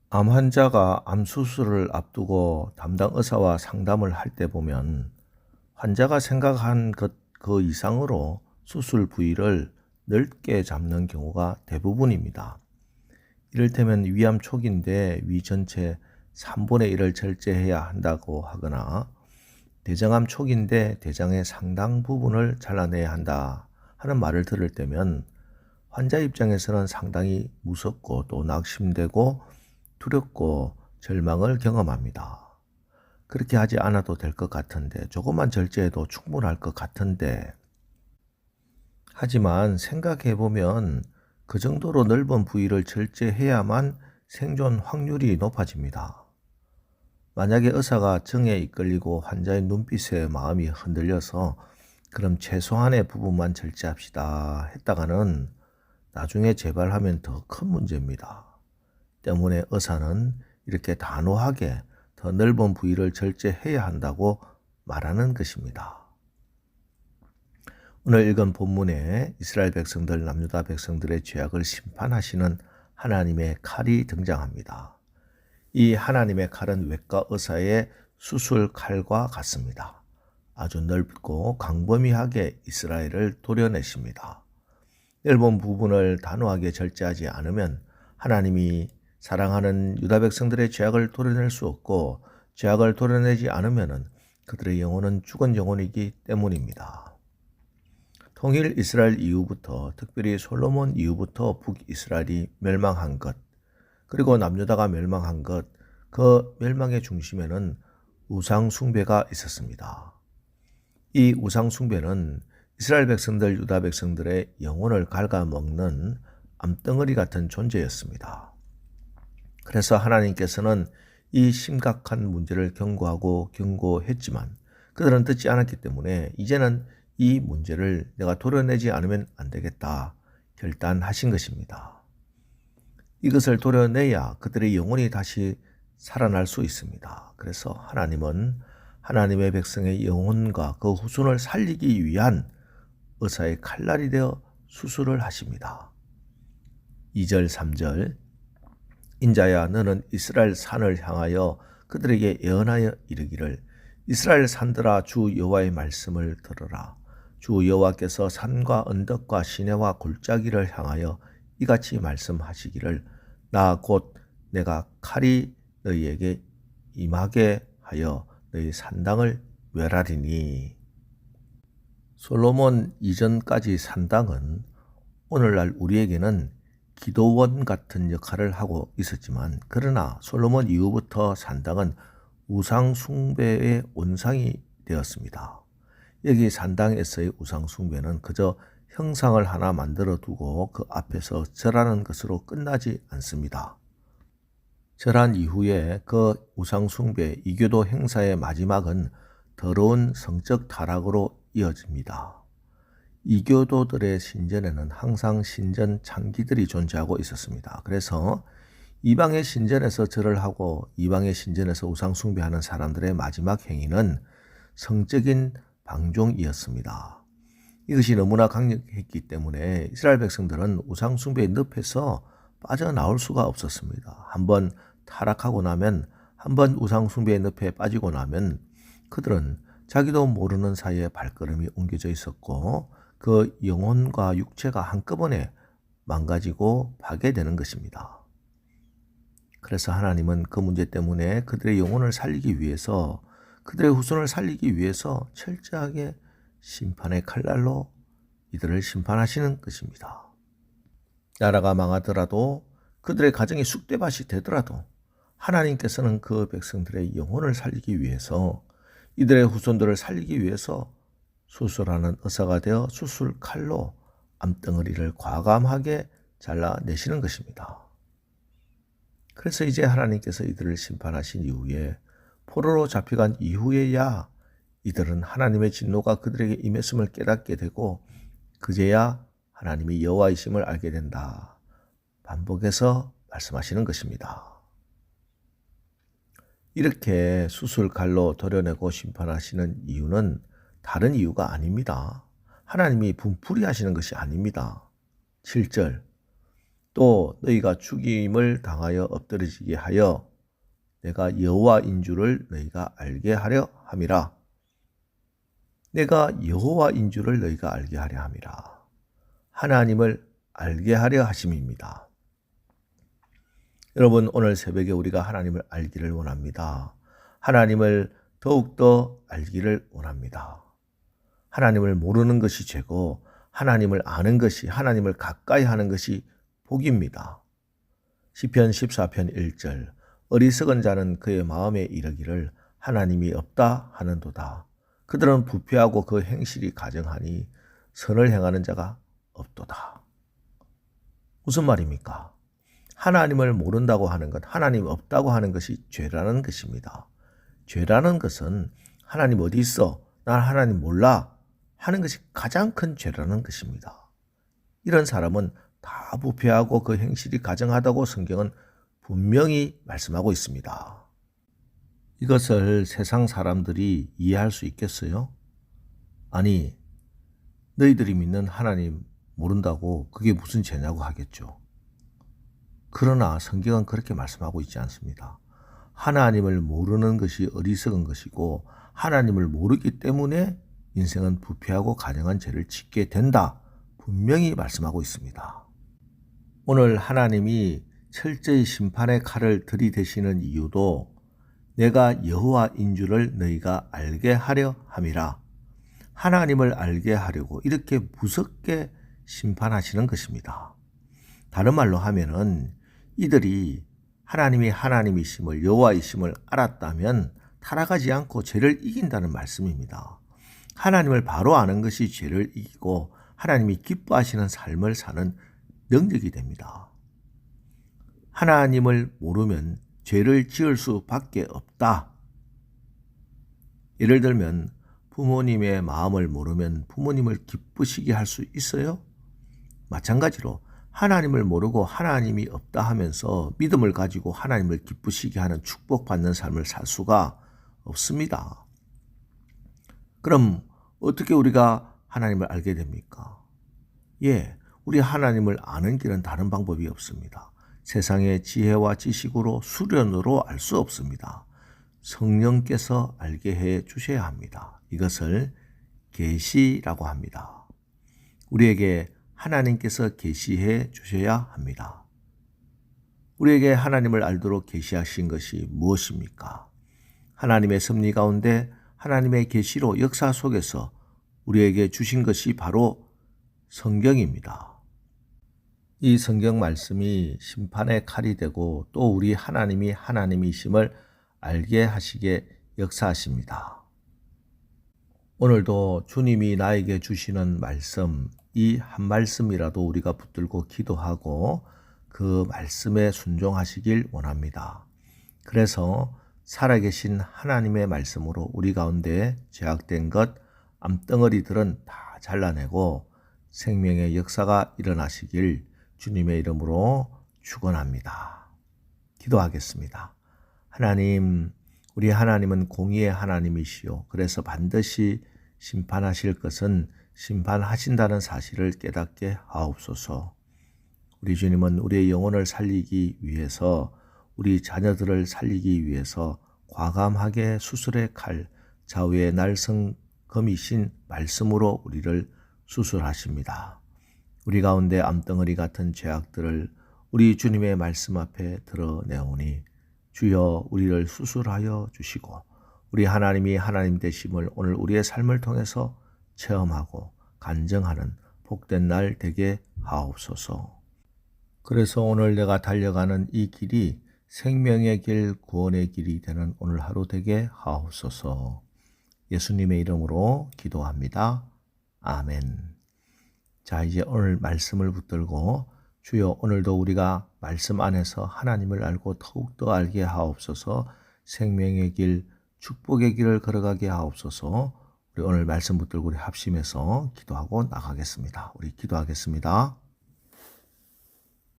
암 환자가 암 수술을 앞두고 담당 의사와 상담을 할 때 보면 환자가 생각한 것 그 이상으로 수술 부위를 넓게 잡는 경우가 대부분입니다. 이를테면 위암 초기인데 위 전체 3분의 1을 절제해야 한다고 하거나 대장암 초기인데 대장의 상당 부분을 잘라내야 한다 하는 말을 들을 때면 환자 입장에서는 상당히 무섭고 또 낙심되고 두렵고 절망을 경험합니다. 그렇게 하지 않아도 될 것 같은데, 조금만 절제해도 충분할 것 같은데, 하지만 생각해보면 그 정도로 넓은 부위를 절제해야만 생존 확률이 높아집니다. 만약에 의사가 정에 이끌리고 환자의 눈빛에 마음이 흔들려서 그럼 최소한의 부분만 절제합시다 했다가는 나중에 재발하면 더 큰 문제입니다. 때문에 의사는 이렇게 단호하게 더 넓은 부위를 절제해야 한다고 말하는 것입니다. 오늘 읽은 본문에 이스라엘 백성들, 남유다 백성들의 죄악을 심판하시는 하나님의 칼이 등장합니다. 이 하나님의 칼은 외과 의사의 수술 칼과 같습니다. 아주 넓고 광범위하게 이스라엘을 도려내십니다. 넓은 부분을 단호하게 절제하지 않으면 하나님이 사랑하는 유다 백성들의 죄악을 도려낼 수 없고, 죄악을 도려내지 않으면 그들의 영혼은 죽은 영혼이기 때문입니다. 통일 이스라엘 이후부터, 특별히 솔로몬 이후부터 북이스라엘이 멸망한 것, 그리고 남유다가 멸망한 것, 그 멸망의 중심에는 우상 숭배가 있었습니다. 이 우상 숭배는 이스라엘 백성들, 유다 백성들의 영혼을 갉아먹는 암덩어리 같은 존재였습니다. 그래서 하나님께서는 이 심각한 문제를 경고하고 경고했지만 그들은 듣지 않았기 때문에 이제는 이 문제를 내가 도려내지 않으면 안 되겠다 결단하신 것입니다. 이것을 도려내야 그들의 영혼이 다시 살아날 수 있습니다. 그래서 하나님은 하나님의 백성의 영혼과 그 후손을 살리기 위한 의사의 칼날이 되어 수술을 하십니다. 2절 3절 인자야 너는 이스라엘 산을 향하여 그들에게 예언하여 이르기를 이스라엘 산들아 주 여호와의 말씀을 들으라. 주 여호와께서 산과 언덕과 시내와 골짜기를 향하여 이같이 말씀하시기를 나 곧 내가 칼이 너희에게 임하게 하여 너희 산당을 멸하리니. 솔로몬 이전까지 산당은 오늘날 우리에게는 기도원 같은 역할을 하고 있었지만, 그러나 솔로몬 이후부터 산당은 우상 숭배의 온상이 되었습니다. 여기 산당에서의 우상 숭배는 그저 형상을 하나 만들어 두고 그 앞에서 절하는 것으로 끝나지 않습니다. 절한 이후에 그 우상 숭배, 이교도 행사의 마지막은 더러운 성적 타락으로 이어집니다. 이교도들의 신전에는 항상 신전 창기들이 존재하고 있었습니다. 그래서 이방의 신전에서 절을 하고 이방의 신전에서 우상 숭배하는 사람들의 마지막 행위는 성적인 방종이었습니다. 이것이 너무나 강력했기 때문에 이스라엘 백성들은 우상 숭배의 늪에서 빠져나올 수가 없었습니다. 한번 타락하고 나면, 한번 우상 숭배의 늪에 빠지고 나면 그들은 자기도 모르는 사이에 발걸음이 옮겨져 있었고 그 영혼과 육체가 한꺼번에 망가지고 파괴되는 것입니다. 그래서 하나님은 그 문제 때문에 그들의 영혼을 살리기 위해서, 그들의 후손을 살리기 위해서 철저하게 심판의 칼날로 이들을 심판하시는 것입니다. 나라가 망하더라도, 그들의 가정이 쑥대밭이 되더라도 하나님께서는 그 백성들의 영혼을 살리기 위해서, 이들의 후손들을 살리기 위해서 수술하는 의사가 되어 수술 칼로 암덩어리를 과감하게 잘라내시는 것입니다. 그래서 이제 하나님께서 이들을 심판하신 이후에, 포로로 잡혀간 이후에야 이들은 하나님의 진노가 그들에게 임했음을 깨닫게 되고 그제야 하나님이 여호와이심을 알게 된다. 반복해서 말씀하시는 것입니다. 이렇게 수술 칼로 도려내고 심판하시는 이유는 다른 이유가 아닙니다. 하나님이 분풀이 하시는 것이 아닙니다. 7절 또 너희가 죽임을 당하여 엎드러지게 하여 내가 여호와인 줄을 너희가 알게 하려 함이라. 내가 여호와인 줄을 너희가 알게 하려 함이라. 하나님을 알게 하려 하심입니다. 여러분, 오늘 새벽에 우리가 하나님을 알기를 원합니다. 하나님을 더욱더 알기를 원합니다. 하나님을 모르는 것이 죄고 하나님을 아는 것이, 하나님을 가까이 하는 것이 복입니다. 시편 14편 1절 어리석은 자는 그의 마음에 이르기를 하나님이 없다 하는도다. 그들은 부패하고 그 행실이 가증하니 선을 행하는 자가 없도다. 무슨 말입니까? 하나님을 모른다고 하는 것, 하나님 없다고 하는 것이 죄라는 것입니다. 죄라는 것은 하나님 어디 있어? 난 하나님 몰라 하는 것이 가장 큰 죄라는 것입니다. 이런 사람은 다 부패하고 그 행실이 가증하다고 성경은 분명히 말씀하고 있습니다. 이것을 세상 사람들이 이해할 수 있겠어요? 아니, 너희들이 믿는 하나님 모른다고 그게 무슨 죄냐고 하겠죠. 그러나 성경은 그렇게 말씀하고 있지 않습니다. 하나님을 모르는 것이 어리석은 것이고 하나님을 모르기 때문에 인생은 부패하고 가증한 죄를 짓게 된다. 분명히 말씀하고 있습니다. 오늘 하나님이 철저히 심판의 칼을 들이대시는 이유도 내가 여호와인 줄을 너희가 알게 하려 함이라. 하나님을 알게 하려고 이렇게 무섭게 심판하시는 것입니다. 다른 말로 하면은 이들이 하나님이 하나님이심을, 여호와이심을 알았다면 타락하지 않고 죄를 이긴다는 말씀입니다. 하나님을 바로 아는 것이 죄를 이기고 하나님이 기뻐하시는 삶을 사는 능력이 됩니다. 하나님을 모르면 죄를 지을 수밖에 없다. 예를 들면 부모님의 마음을 모르면 부모님을 기쁘시게 할 수 있어요? 마찬가지로 하나님을 모르고 하나님이 없다 하면서 믿음을 가지고 하나님을 기쁘시게 하는 축복받는 삶을 살 수가 없습니다. 그럼 어떻게 우리가 하나님을 알게 됩니까? 우리 하나님을 아는 길은 다른 방법이 없습니다. 세상의 지혜와 지식으로 수련으로 알 수 없습니다. 성령께서 알게 해 주셔야 합니다. 이것을 계시라고 합니다. 우리에게 하나님께서 계시해 주셔야 합니다. 우리에게 하나님을 알도록 계시하신 것이 무엇입니까? 하나님의 섭리 가운데 하나님의 계시로 역사 속에서 우리에게 주신 것이 바로 성경입니다. 이 성경 말씀이 심판의 칼이 되고 또 우리 하나님이 하나님이심을 알게 하시게 역사하십니다. 오늘도 주님이 나에게 주시는 말씀, 이 한 말씀이라도 우리가 붙들고 기도하고 그 말씀에 순종하시길 원합니다. 그래서 살아계신 하나님의 말씀으로 우리 가운데 죄악된 것, 암덩어리들은 다 잘라내고 생명의 역사가 일어나시길 주님의 이름으로 축원합니다. 기도하겠습니다. 하나님, 우리 하나님은 공의의 하나님이시오. 그래서 반드시 심판하실 것은 심판하신다는 사실을 깨닫게 하옵소서. 우리 주님은 우리의 영혼을 살리기 위해서, 우리 자녀들을 살리기 위해서 과감하게 수술의 칼, 좌우의 날성 검이신 말씀으로 우리를 수술하십니다. 우리 가운데 암덩어리 같은 죄악들을 우리 주님의 말씀 앞에 드러내오니 주여 우리를 수술하여 주시고 우리 하나님이 하나님 되심을 오늘 우리의 삶을 통해서 체험하고 간증하는 복된 날 되게 하옵소서. 그래서 오늘 내가 달려가는 이 길이 생명의 길, 구원의 길이 되는 오늘 하루 되게 하옵소서. 예수님의 이름으로 기도합니다. 아멘. 자, 이제 오늘 말씀을 붙들고 주여 오늘도 우리가 말씀 안에서 하나님을 알고 더욱더 알게 하옵소서. 생명의 길, 축복의 길을 걸어가게 하옵소서. 우리 오늘 말씀 붙들고 우리 합심해서 기도하고 나가겠습니다. 우리 기도하겠습니다.